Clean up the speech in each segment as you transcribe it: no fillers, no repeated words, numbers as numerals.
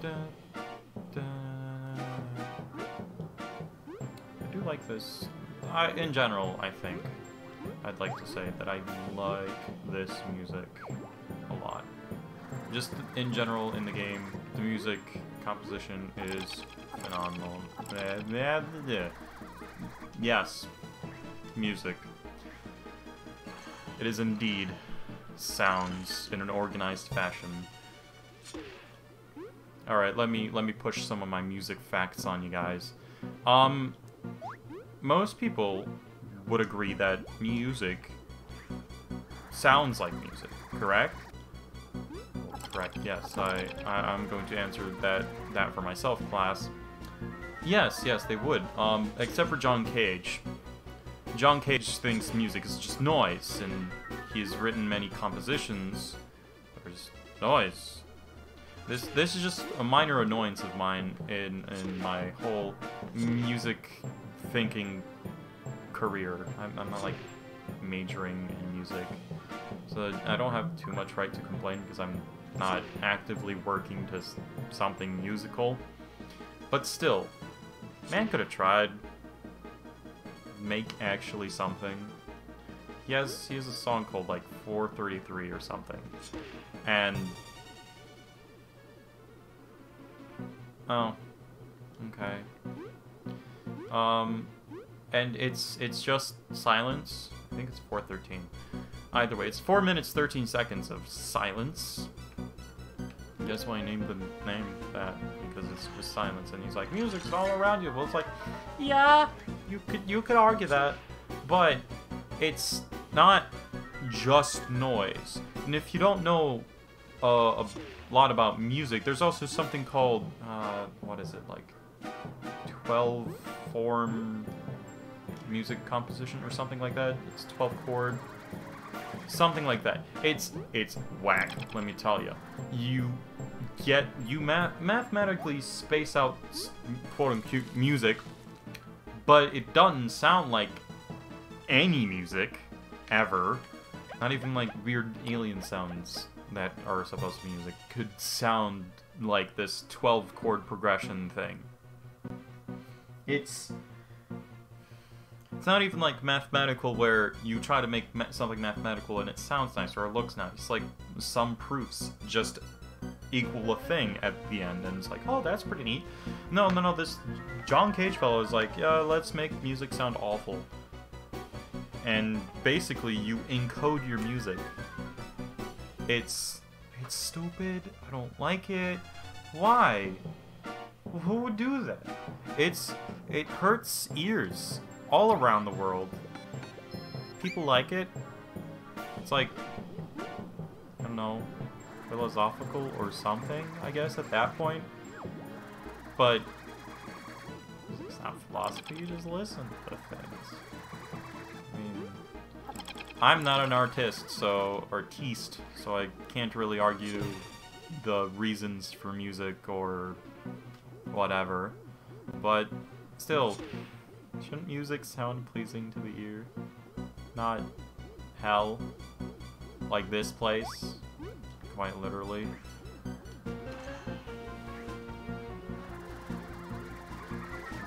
Da, da. I do like this. In general, I think I'd like to say that I like this music a lot. Just in general in the game, the music composition is phenomenal. Yes, music. It is indeed sounds in an organized fashion. Alright, let me push some of my music facts on you guys. Most people would agree that music sounds like music, correct? Correct, yes. I'm going to answer that for myself, class. Yes, they would. Except for John Cage. John Cage thinks music is just noise, and he's written many compositions. There's noise. This is just a minor annoyance of mine in my whole music thinking career. I'm not like majoring in music, so I don't have too much right to complain because I'm not actively working to something musical. But still, man could have tried. Make actually something. He has a song called like 433 or something, and oh, okay. And it's just silence. I think it's 413. Either way, it's 4 minutes 13 seconds of silence. That's why I named the name that, because it's just silence. And he's like, music's all around you. Well, it's like, yeah, you could argue that, but it's not just noise. And if you don't know a lot about music, there's also something called what is it, like 12-form music composition or something like that. It's 12 chord, something like that. It's whack, let me tell you. You mathematically space out quote-unquote music, but it doesn't sound like any music ever. Not even like weird alien sounds that are supposed to be music could sound like this 12 chord progression thing. It's not even like mathematical where you try to make something mathematical and it sounds nice or it looks nice. It's like some proofs just equal a thing at the end, and it's like, oh, that's pretty neat. No, this John Cage fellow is like, yeah, let's make music sound awful. And basically, you encode your music. It's stupid. I don't like it. Why? Who would do that? It hurts ears all around the world. People like it. It's like, I don't know, philosophical or something, I guess, at that point. But it's not philosophy, you just listen to things. I mean, I'm not an artiste, so I can't really argue the reasons for music or whatever. But still, shouldn't music sound pleasing to the ear? Not hell, like this place, quite literally.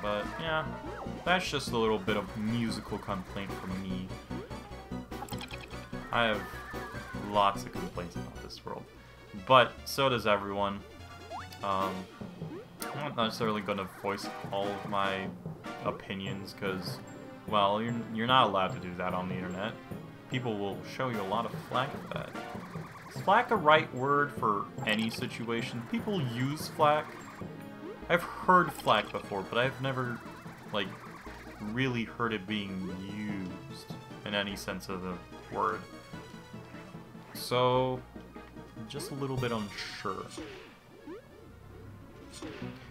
But yeah, that's just a little bit of musical complaint from me. I have lots of complaints about this world, but so does everyone. I'm not necessarily going to voice all of my opinions because, well, you're not allowed to do that on the internet. People will show you a lot of flack for that. Is flack a right word for any situation? People use flack. I've heard flack before, but I've never, like, really heard it being used in any sense of the word. So, just a little bit unsure.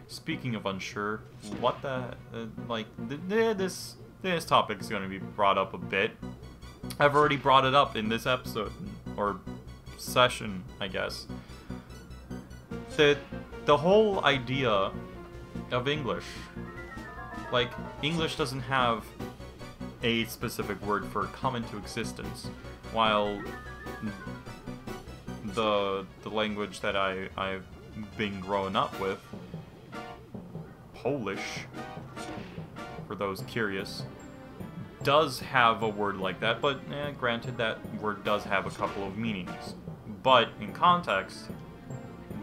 Speaking of unsure, what the, this topic is going to be brought up a bit. I've already brought it up in this episode, or session, I guess. The whole idea of English, like, English doesn't have a specific word for come into existence, while the language that I've been growing up with. Polish, for those curious, does have a word like that, but granted, that word does have a couple of meanings. But in context,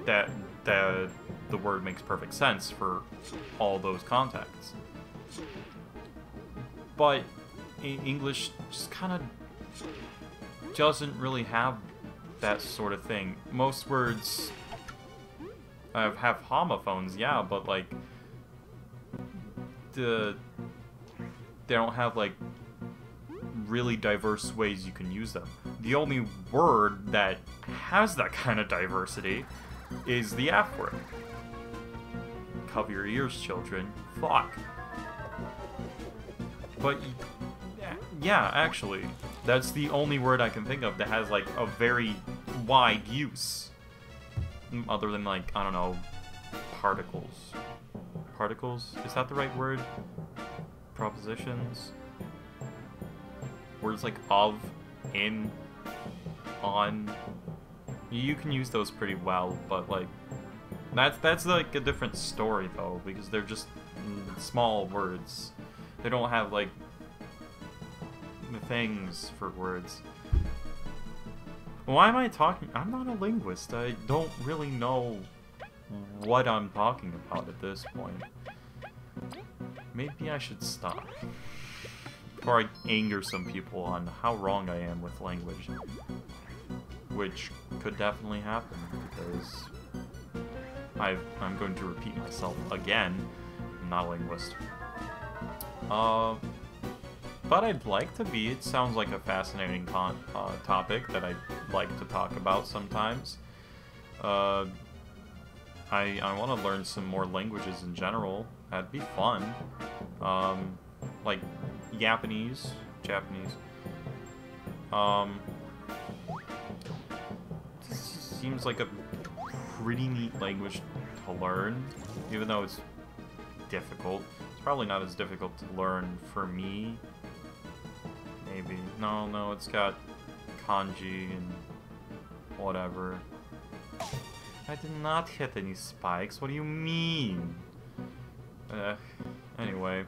the word makes perfect sense for all those contexts. But English just kind of doesn't really have that sort of thing. Most words have homophones, yeah, but like they don't have like really diverse ways you can use them. The only word that has that kind of diversity is the F word. Cover your ears, children. Fuck. But yeah, actually, that's the only word I can think of that has like a very wide use. Other than like, I don't know, particles. Particles? Is that the right word? Propositions? Words like of, in, on. You can use those pretty well, but like that's like a different story though, because they're just small words. They don't have like the things for words. Why am I talking? I'm not a linguist. I don't really know what I'm talking about at this point. Maybe I should stop before I anger some people on how wrong I am with language. Which could definitely happen, because I'm going to repeat myself again. I'm not a linguist. But I'd like to be. It sounds like a fascinating topic that I'd like to talk about sometimes. I want to learn some more languages in general. That'd be fun. Like Japanese. This seems like a pretty neat language to learn, even though it's difficult. It's probably not as difficult to learn for me. Maybe. No, it's got kanji and whatever. I did not hit any spikes. What do you mean? Anyway.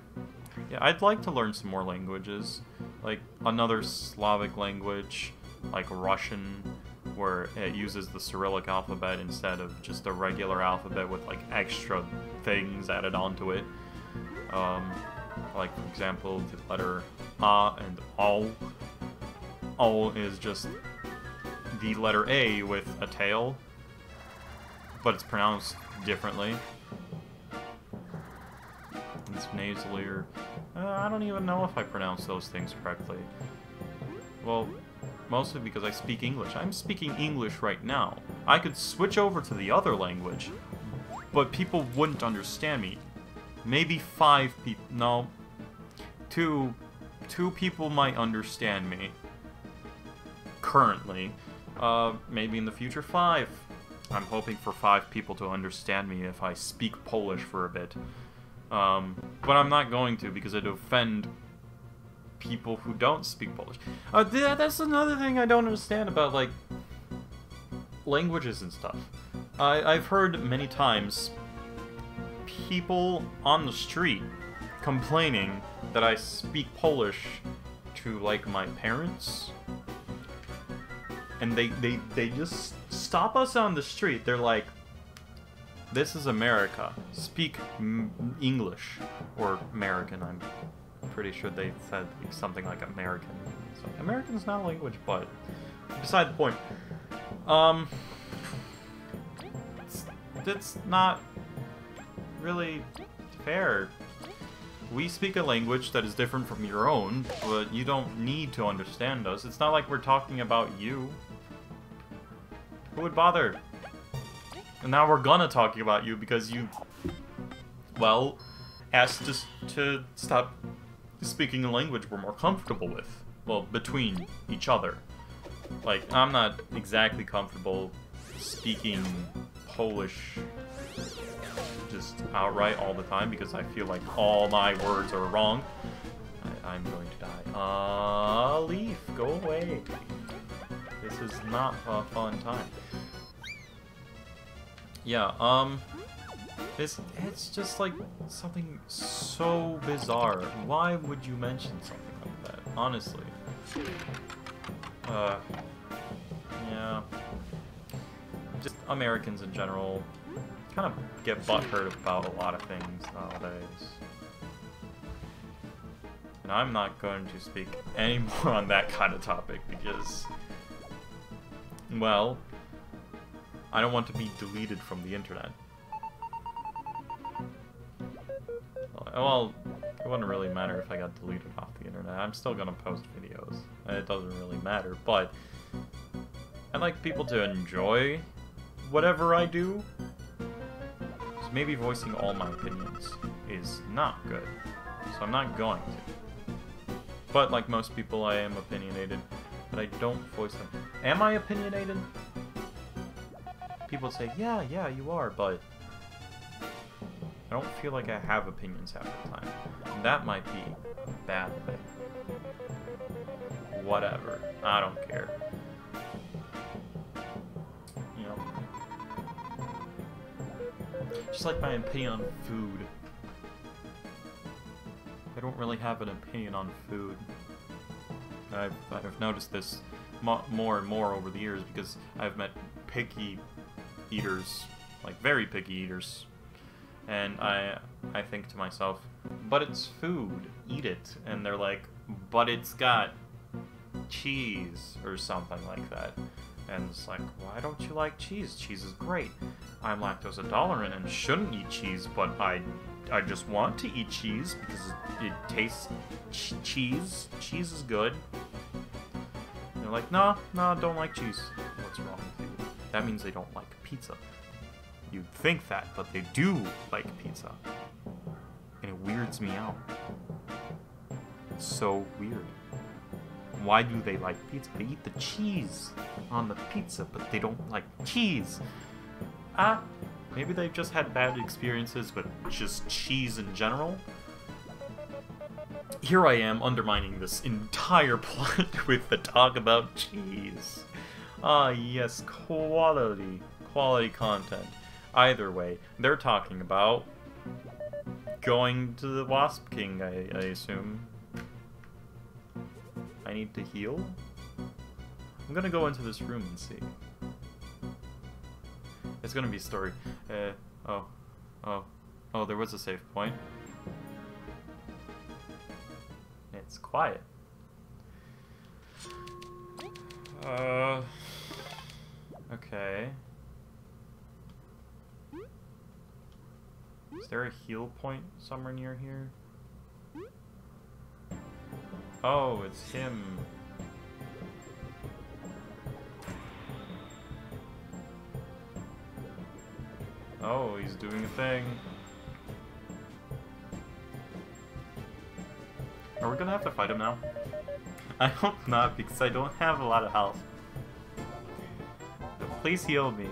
Yeah, I'd like to learn some more languages. Like another Slavic language, like Russian, where it uses the Cyrillic alphabet instead of just a regular alphabet with like extra things added onto it. Like for example, the letter A and O. O is just the letter A with a tail, but it's pronounced differently. It's nasally, or I don't even know if I pronounce those things correctly. Well, mostly because I speak English. I'm speaking English right now. I could switch over to the other language, but people wouldn't understand me. Maybe 5 people. No. 2 people might understand me. Currently. Maybe in the future 5. I'm hoping for 5 people to understand me if I speak Polish for a bit. But I'm not going to, because it'd offend people who don't speak Polish. That's another thing I don't understand about, like, languages and stuff. I've heard many times people on the street complaining that I speak Polish to, like, my parents. And they just stop us on the street. They're like, this is America. Speak English. Or American, I'm pretty sure they said something like American. It's like, American's not a language, but beside the point. It's not really fair. We speak a language that is different from your own, but you don't need to understand us. It's not like we're talking about you. Who would bother? And now we're gonna talk about you because you, well, asked us to stop speaking a language we're more comfortable with. Well, between each other. Like, I'm not exactly comfortable speaking Polish just outright all the time because I feel like all my words are wrong. I'm going to die. Leaf, go away. This is not a fun time. Yeah, it's just like something so bizarre. Why would you mention something like that? Honestly. Yeah. Just Americans in general kind of get butthurt about a lot of things nowadays. And I'm not going to speak any more on that kind of topic because, well, I don't want to be deleted from the internet. Well, it wouldn't really matter if I got deleted off the internet. I'm still gonna post videos. It doesn't really matter, but I like people to enjoy whatever I do. So maybe voicing all my opinions is not good. So I'm not going to. But like most people, I am opinionated, but I don't voice them. Am I opinionated? People say, yeah, you are, but I don't feel like I have opinions half the time. And that might be a bad thing. Whatever. I don't care. You know. Just like my opinion on food. I don't really have an opinion on food. I've noticed this more and more over the years because I've met picky eaters, like very picky eaters. And I think to myself, but it's food, eat it. And they're like, but it's got cheese or something like that. And it's like, why don't you like cheese? Cheese is great. I'm lactose intolerant and shouldn't eat cheese, but I just want to eat cheese because it tastes cheese. Cheese is good. And they're like, no, don't like cheese. What's wrong with you? That means they don't like pizza. You'd think that, but they do like pizza. And it weirds me out. It's so weird. Why do they like pizza? They eat the cheese on the pizza, but they don't like cheese. Maybe they've just had bad experiences with just cheese in general. Here I am undermining this entire plot with the talk about cheese. Ah, yes, quality content. Either way, they're talking about going to the Wasp King, I assume. I need to heal? I'm gonna go into this room and see. It's gonna be a story. Oh, there was a save point. It's quiet. Okay. Is there a heal point somewhere near here? Oh, it's him. Oh, he's doing a thing. Are we gonna have to fight him now? I hope not, because I don't have a lot of health. Please heal me.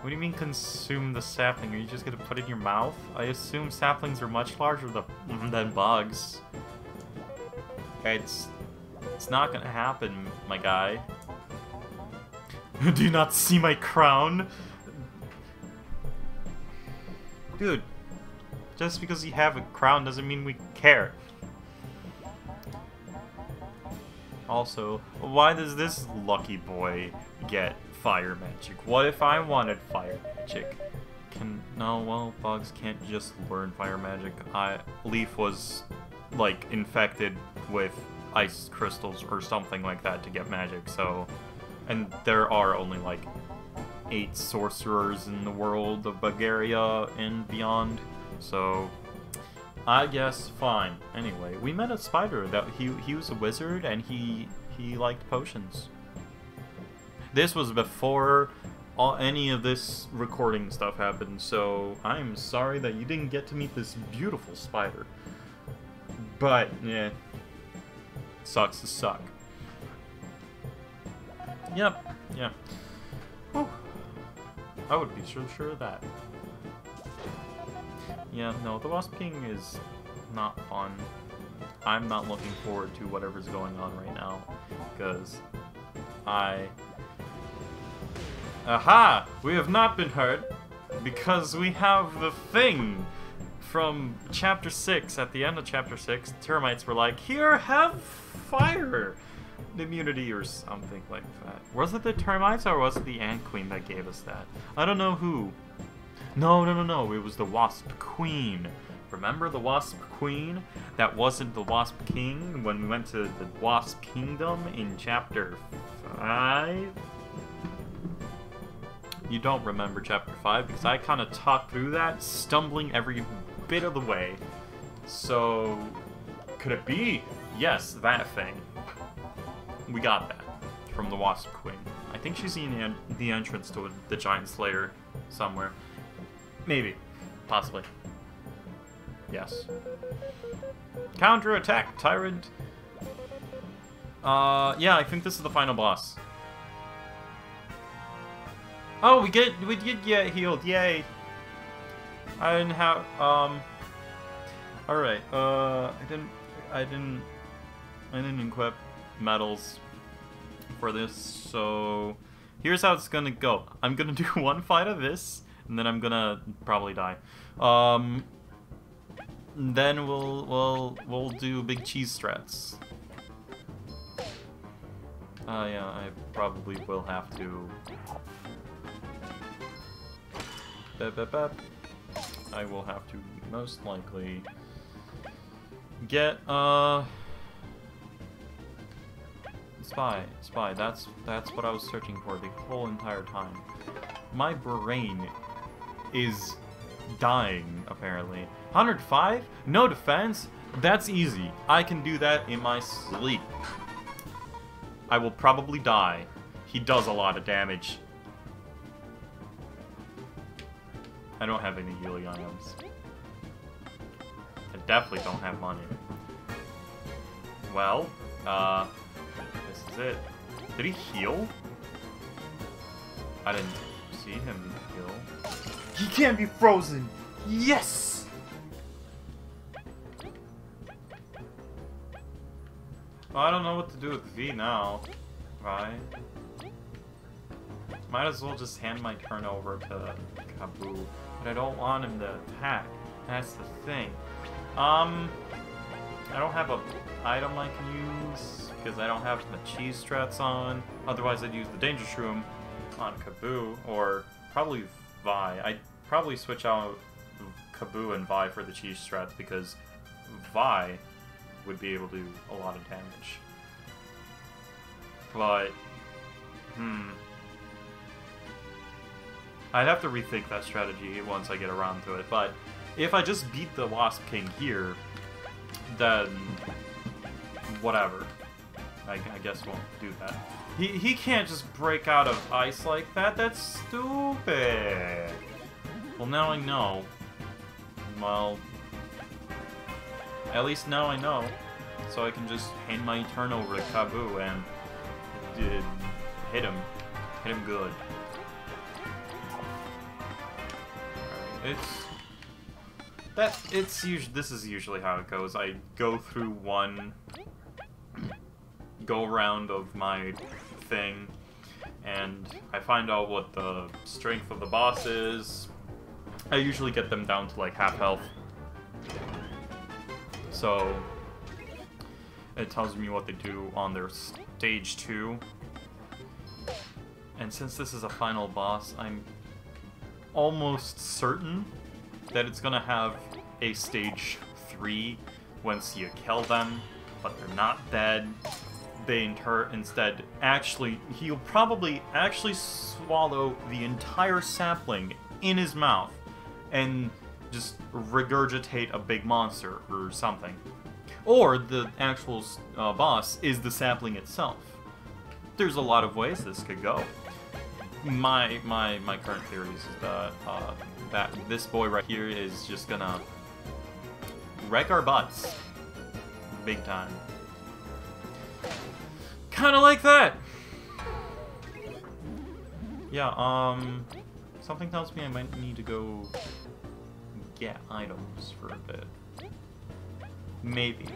What do you mean consume the sapling? Are you just gonna put it in your mouth? I assume saplings are much larger than bugs. It's not gonna happen, my guy. Do you not see my crown? Dude, just because you have a crown doesn't mean we care. Also, why does this lucky boy get fire magic? What if I wanted fire magic? No, well, bugs can't just learn fire magic. Leaf was, like, infected with ice crystals or something like that to get magic, so... And there are only, like, 8 sorcerers in the world of Bulgaria and beyond, so... I guess fine. Anyway, we met a spider that he was a wizard and he liked potions. This was before any of this recording stuff happened, so I'm sorry that you didn't get to meet this beautiful spider. But, yeah, sucks to suck. Yep, yeah. Whew. I would be sure of that. Yeah, no, the Wasp King is not fun. I'm not looking forward to whatever's going on right now, because Aha! We have not been hurt because we have the thing from Chapter 6. At the end of Chapter 6, termites were like, here, have fire immunity or something like that. Was it the termites or was it the Ant Queen that gave us that? I don't know who. No. It was the Wasp Queen. Remember the Wasp Queen? That wasn't the Wasp King when we went to the Wasp Kingdom in Chapter 5? You don't remember Chapter 5 because I kind of talked through that, stumbling every bit of the way. So, could it be? Yes, that thing. We got that from the Wasp Queen. I think she's in the entrance to the Giant Slayer somewhere. Maybe. Possibly. Yes. Counter-attack, Tyrant! Yeah, I think this is the final boss. Oh, we did get healed, yay! I didn't have, alright, I didn't equip medals for this, so here's how it's gonna go. I'm gonna do one fight of this, and then I'm gonna probably die. Then we'll do big cheese strats. Yeah, I probably will have to. I will have to most likely get spy. That's what I was searching for the whole entire time. My brain is dying apparently. 105? No defense? That's easy. I can do that in my sleep. I will probably die. He does a lot of damage. I don't have any healing items. I definitely don't have money. Well, this is it. Did he heal? I didn't see him heal. He can't be frozen! Yes! Well, I don't know what to do with V now. Right? Might as well just hand my turn over to Kaboo. But I don't want him to attack. That's the thing. I don't have a item I can use because I don't have the cheese strats on. Otherwise, I'd use the Danger Shroom on Kaboo or probably Vi. I'd probably switch out Kaboo and Vi for the cheese strats because Vi would be able to do a lot of damage. But, I'd have to rethink that strategy once I get around to it, but if I just beat the Wasp King here, then whatever. I guess won't do that. He can't just break out of ice like that, that's stupid! Well, now I know. Well, at least now I know. So I can just hand my turn over to Kaboo and hit him. Hit him good. This is usually how it goes. I go through one go around of my thing, and I find out what the strength of the boss is. I usually get them down to like half health. So it tells me what they do on their stage 2. And since this is a final boss, I'm almost certain that it's gonna have a stage 3 once you kill them, but they're not dead. They instead he'll probably actually swallow the entire sapling in his mouth and just regurgitate a big monster or something. Or the actual boss is the sapling itself. There's a lot of ways this could go. My current theory is that this boy right here is just gonna wreck our butts big time. Kinda like that! Yeah, something tells me I might need to go get items for a bit. Maybe.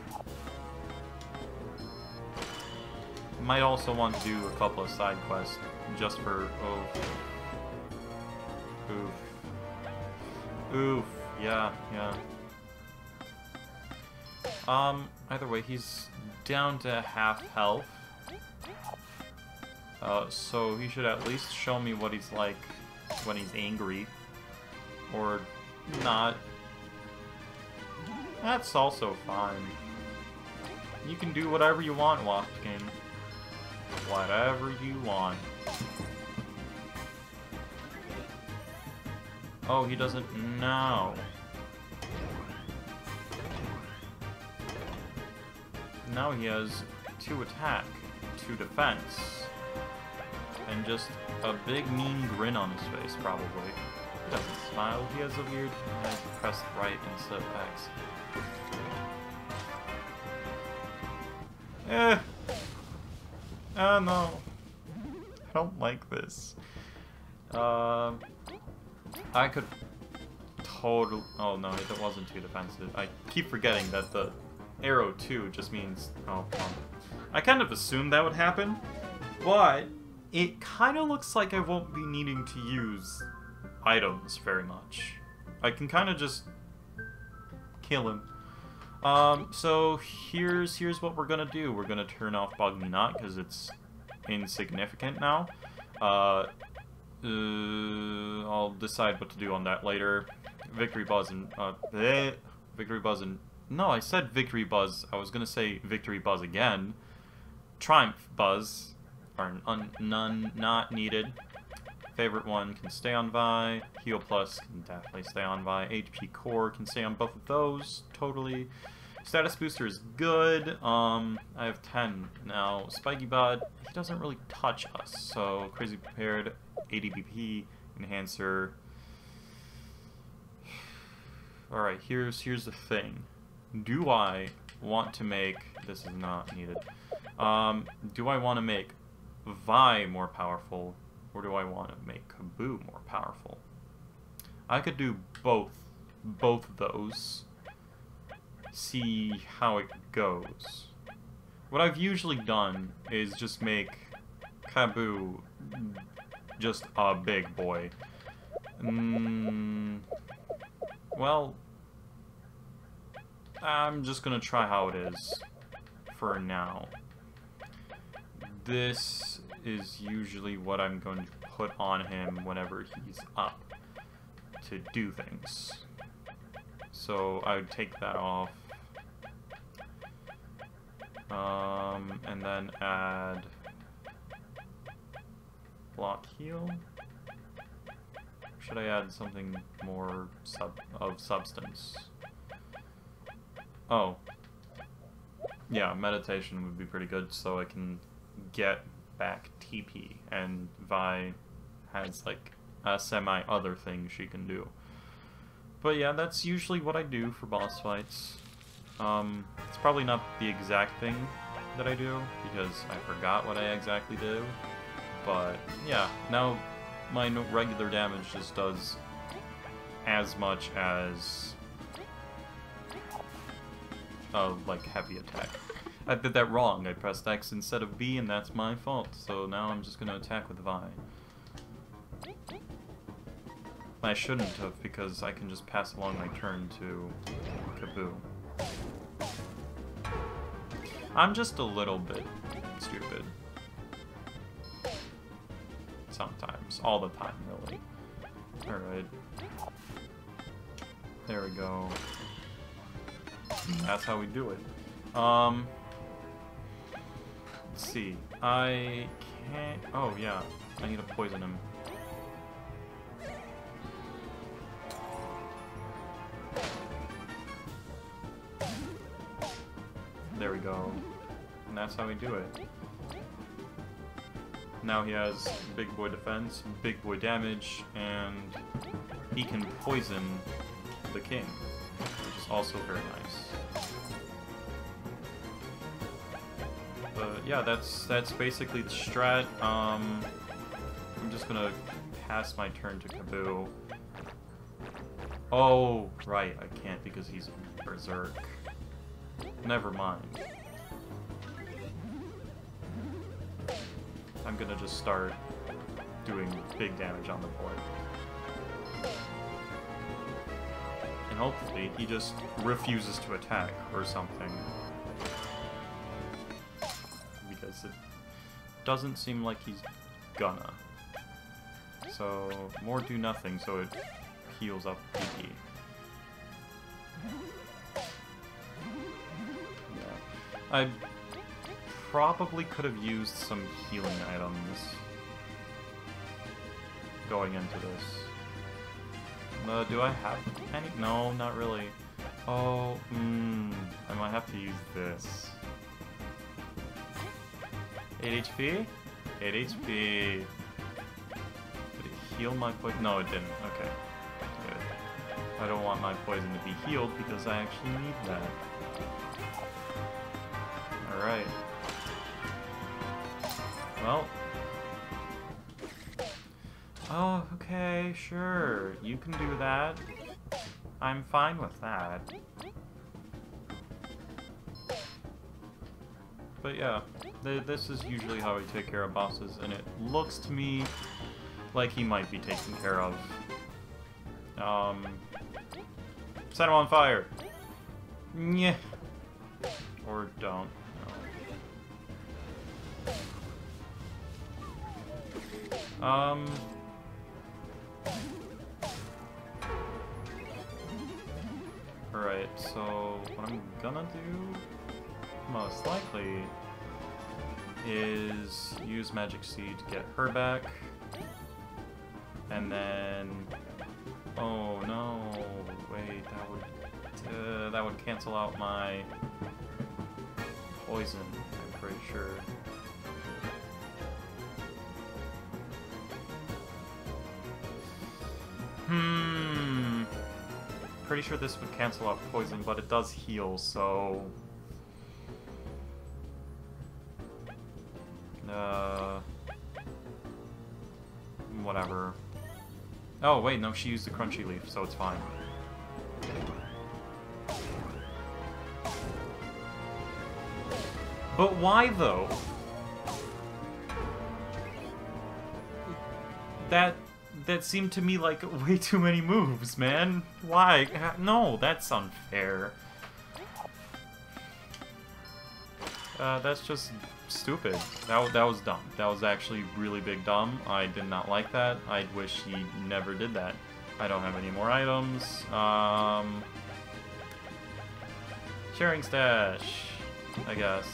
Might also want to do a couple of side quests just for, Oof. Oof. Yeah, yeah. Either way, he's down to half health. So he should at least show me what he's like when he's angry. Or not. That's also fine. You can do whatever you want, Wasp King. Whatever you want. Oh, he doesn't know. Now he has 2 attack, 2 defense, and just a big mean grin on his face, probably. He doesn't smile, he has a weird... I pressed right instead of X. Oh no. I don't like this. I could total... Oh no, it wasn't too defensive. I keep forgetting that the arrow 2 just means... Oh, well. I kind of assumed that would happen, but it kind of looks like I won't be needing to use items very much. I can kind of just kill him. So here's what we're gonna do. We're gonna turn off Bug Me Not because it's insignificant now. I'll decide what to do on that later. Victory Buzz and Victory Buzz and no, I said Victory Buzz. I was gonna say Victory Buzz again. Triumph Buzz are none not needed. Favorite one can stay on Vi. Heal Plus can definitely stay on Vi. HP Core can stay on both of those, totally. Status Booster is good. I have 10 now. Spiky Bud, he doesn't really touch us, so Crazy Prepared, ADBP, Enhancer. Alright, here's the thing. Do I want to make... This is not needed. Do I want to make Vi more powerful, or do I want to make Kaboo more powerful? I could do both of those. See how it goes. What I've usually done is just make Kaboo just a big boy. Well, I'm just gonna try how it is for now. This is usually what I'm going to put on him whenever he's up to do things. So I would take that off. And then add block heal. Should I add something more of substance? Oh. Yeah, meditation would be pretty good so I can get back TP, and Vi has like a semi-other thing she can do. But yeah, that's usually what I do for boss fights. It's probably not the exact thing that I do, because I forgot what I exactly do. But yeah, now my regular damage just does as much as like heavy attack. I did that wrong. I pressed X instead of B, and that's my fault. So now I'm just gonna attack with Vi. I shouldn't have, because I can just pass along my turn to Kaboo. I'm just a little bit stupid. Sometimes. All the time, really. Alright. There we go. That's how we do it. Let's see. I can't... Oh, yeah. I need to poison him. There we go. And that's how we do it. Now he has big boy defense, big boy damage, and he can poison the king, which is also very nice. But yeah, that's basically the strat. I'm just gonna pass my turn to Kaboo. Oh, right, I can't because he's Berserk. Never mind. I'm gonna just start doing big damage on the board. hopefully he just refuses to attack or something. Because it doesn't seem like he's gonna. So, more do nothing so it heals up PP. Yeah. I probably could have used some healing items going into this. Do I have any? No, not really. Oh, I might have to use this. 8 HP? 8 HP. Did it heal my poison? No, it didn't. Okay. Good. I don't want my poison to be healed because I actually need that. Alright. Well. Oh, okay, sure. You can do that. I'm fine with that. But yeah, this is usually how I take care of bosses, and it looks to me like he might be taken care of. Set him on fire! Yeah. Or don't. No. Alright, so what I'm gonna do, most likely, is use Magic Seed to get her back, and then, oh no, wait, that would cancel out my poison, I'm pretty sure. Pretty sure this would cancel out poison, but it does heal, so... whatever. Oh, wait, no, she used the crunchy leaf, so it's fine. But why, though? That seemed to me like way too many moves, man. Why? No, that's unfair. That's just stupid. That was dumb. That was actually really big dumb. I did not like that. I wish he never did that. I don't have any more items. Sharing stash, I guess.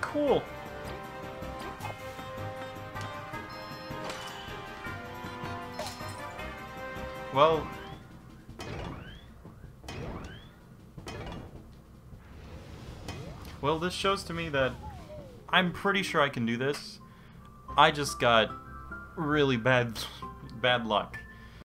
Cool. Well, this shows to me that I'm pretty sure I can do this. I just got really bad luck.